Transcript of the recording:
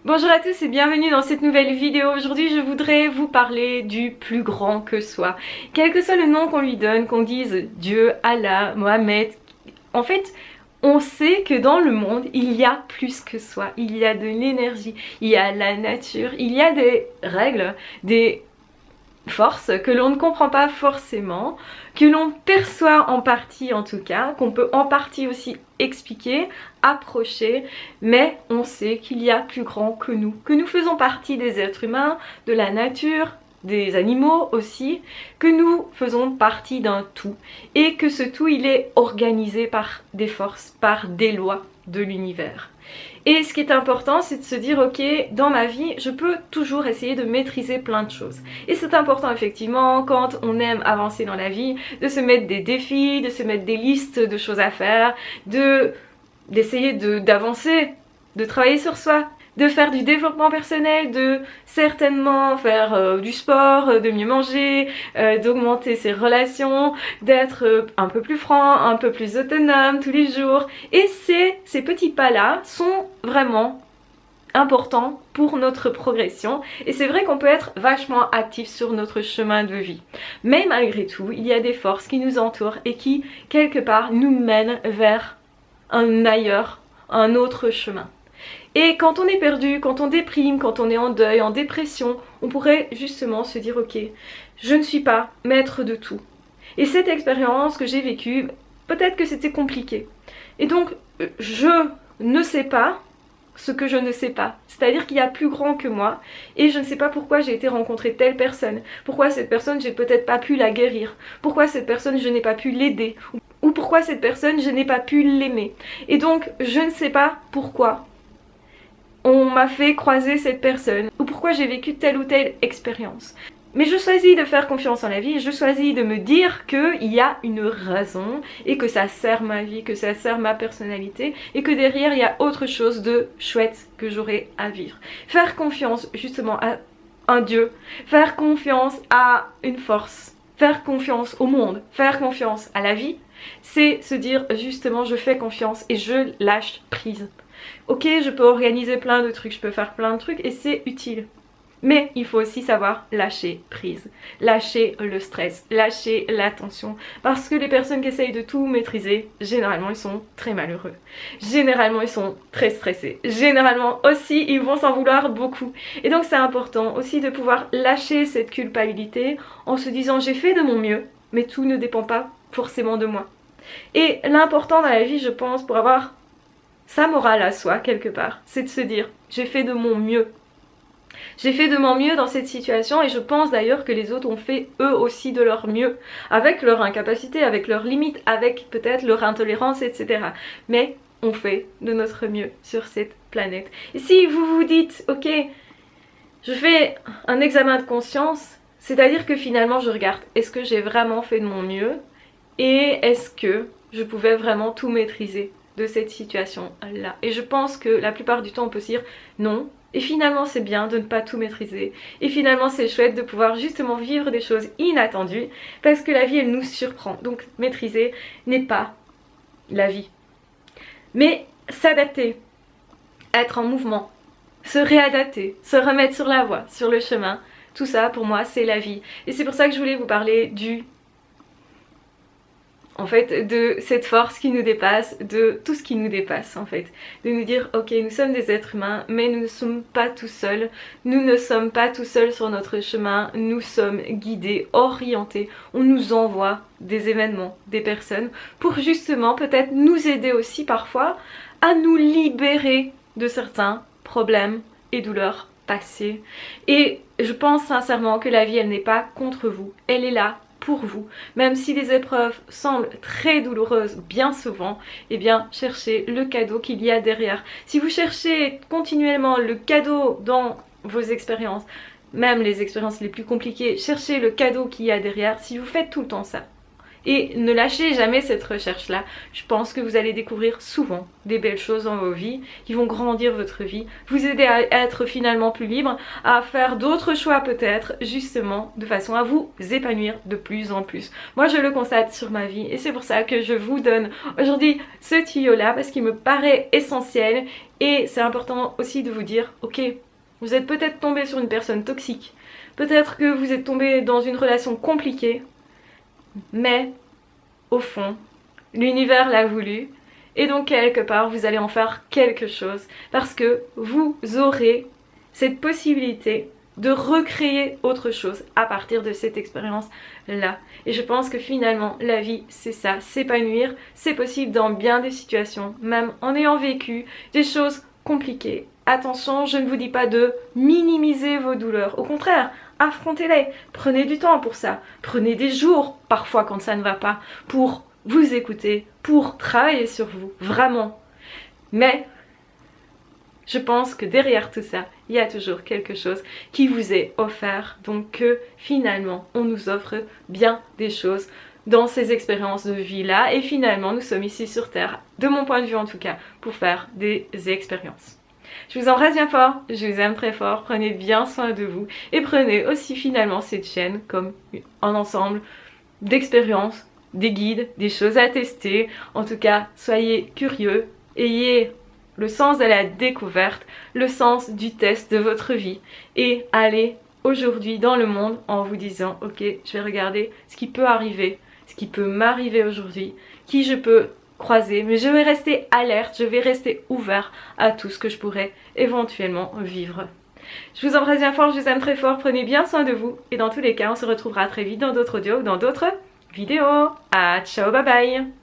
Bonjour à tous et bienvenue dans cette nouvelle vidéo. Aujourd'hui je voudrais vous parler du plus grand que soi. Quel que soit le nom qu'on lui donne, qu'on dise Dieu, Allah, Mohamed, en fait on sait que dans le monde il y a plus que soi. Il y a de l'énergie, il y a la nature, il y a des règles, des forces que l'on ne comprend pas forcément, que l'on perçoit en partie en tout cas, qu'on peut en partie aussi expliquer, approcher, mais on sait qu'il y a plus grand que nous faisons partie des êtres humains, de la nature, des animaux aussi, que nous faisons partie d'un tout et que ce tout il est organisé par des forces, par des lois de l'univers. Et ce qui est important, c'est de se dire, ok, dans ma vie, je peux toujours essayer de maîtriser plein de choses. Et c'est important effectivement, quand on aime avancer dans la vie, de se mettre des défis, de se mettre des listes de choses à faire, d'essayer d'avancer, de travailler sur soi, de faire du développement personnel, de certainement faire du sport, de mieux manger, d'augmenter ses relations, d'être un peu plus franc, un peu plus autonome tous les jours. Et ces petits pas-là sont vraiment importants pour notre progression. Et c'est vrai qu'on peut être vachement actif sur notre chemin de vie. Mais malgré tout, il y a des forces qui nous entourent et qui, quelque part, nous mènent vers un ailleurs, un autre chemin. Et quand on est perdu, quand on déprime, quand on est en deuil, en dépression, on pourrait justement se dire ok, je ne suis pas maître de tout. Et cette expérience que j'ai vécue, peut-être que c'était compliqué. Et donc, je ne sais pas ce que je ne sais pas. C'est-à-dire qu'il y a plus grand que moi et je ne sais pas pourquoi j'ai été rencontrer telle personne. Pourquoi cette personne, j'ai peut-être pas pu la guérir. Pourquoi cette personne, je n'ai pas pu l'aider. Ou pourquoi cette personne, je n'ai pas pu l'aimer. Et donc, je ne sais pas pourquoi on m'a fait croiser cette personne ou pourquoi j'ai vécu telle ou telle expérience. Mais je choisis de faire confiance en la vie et je choisis de me dire qu'il y a une raison et que ça sert ma vie, que ça sert ma personnalité et que derrière il y a autre chose de chouette que j'aurai à vivre. Faire confiance justement à un Dieu, faire confiance à une force, faire confiance au monde, faire confiance à la vie, c'est se dire justement je fais confiance et je lâche prise. Ok, je peux organiser plein de trucs, je peux faire plein de trucs et c'est utile. Mais il faut aussi savoir lâcher prise, lâcher le stress, lâcher la tension. Parce que les personnes qui essayent de tout maîtriser, généralement ils sont très malheureux. Généralement ils sont très stressés. Généralement aussi ils vont s'en vouloir beaucoup. Et donc c'est important aussi de pouvoir lâcher cette culpabilité en se disant j'ai fait de mon mieux, mais tout ne dépend pas forcément de moi. Et l'important dans la vie, je pense, pour avoir sa morale à soi quelque part, c'est de se dire j'ai fait de mon mieux. J'ai fait de mon mieux dans cette situation et je pense d'ailleurs que les autres ont fait eux aussi de leur mieux, avec leur incapacité, avec leurs limites, avec peut-être leur intolérance, etc. Mais on fait de notre mieux sur cette planète. Et si vous vous dites ok, je fais un examen de conscience, c'est-à-dire que finalement je regarde est-ce que j'ai vraiment fait de mon mieux et est-ce que je pouvais vraiment tout maîtriser de cette situation-là. Et je pense que la plupart du temps on peut se dire non. Et finalement c'est bien de ne pas tout maîtriser. Et finalement c'est chouette de pouvoir justement vivre des choses inattendues parce que la vie elle nous surprend. Donc maîtriser n'est pas la vie. Mais s'adapter, être en mouvement, se réadapter, se remettre sur la voie, sur le chemin, tout ça pour moi c'est la vie. Et c'est pour ça que je voulais vous parler de cette force qui nous dépasse, de tout ce qui nous dépasse en fait. De nous dire ok nous sommes des êtres humains mais nous ne sommes pas tout seuls, nous ne sommes pas tout seuls sur notre chemin, nous sommes guidés, orientés, on nous envoie des événements, des personnes pour justement peut-être nous aider aussi parfois à nous libérer de certains problèmes et douleurs passées. Et je pense sincèrement que la vie elle n'est pas contre vous, elle est là pour vous, même si les épreuves semblent très douloureuses bien souvent, eh bien cherchez le cadeau qu'il y a derrière. Si vous cherchez continuellement le cadeau dans vos expériences, même les expériences les plus compliquées, cherchez le cadeau qu'il y a derrière. Si vous faites tout le temps ça, Et ne lâchez jamais cette recherche-là. Je pense que vous allez découvrir souvent des belles choses dans vos vies qui vont grandir votre vie, vous aider à être finalement plus libre, à faire d'autres choix peut-être, justement, de façon à vous épanouir de plus en plus. Moi, je le constate sur ma vie et c'est pour ça que je vous donne aujourd'hui ce tuyau-là parce qu'il me paraît essentiel et c'est important aussi de vous dire, ok, vous êtes peut-être tombé sur une personne toxique, peut-être que vous êtes tombé dans une relation compliquée, mais au fond, l'univers l'a voulu et donc quelque part vous allez en faire quelque chose parce que vous aurez cette possibilité de recréer autre chose à partir de cette expérience-là. Et je pense que finalement la vie c'est ça, s'épanouir, c'est possible dans bien des situations, même en ayant vécu des choses compliquées. Attention, je ne vous dis pas de minimiser vos douleurs, au contraire, affrontez-les, prenez du temps pour ça, prenez des jours parfois quand ça ne va pas pour vous écouter, pour travailler sur vous, vraiment. Mais je pense que derrière tout ça, il y a toujours quelque chose qui vous est offert, donc que finalement on nous offre bien des choses dans ces expériences de vie là et finalement nous sommes ici sur Terre, de mon point de vue en tout cas, pour faire des expériences. Je vous embrasse bien fort, je vous aime très fort, prenez bien soin de vous et prenez aussi finalement cette chaîne comme un ensemble d'expériences, des guides, des choses à tester. En tout cas, soyez curieux, ayez le sens de la découverte, le sens du test de votre vie et allez aujourd'hui dans le monde en vous disant ok, je vais regarder ce qui peut arriver, ce qui peut m'arriver aujourd'hui, qui je peux croiser, mais je vais rester alerte, je vais rester ouvert à tout ce que je pourrais éventuellement vivre. Je vous embrasse bien fort, je vous aime très fort, prenez bien soin de vous et dans tous les cas on se retrouvera très vite dans d'autres audios ou dans d'autres vidéos. Ah, ciao, bye bye.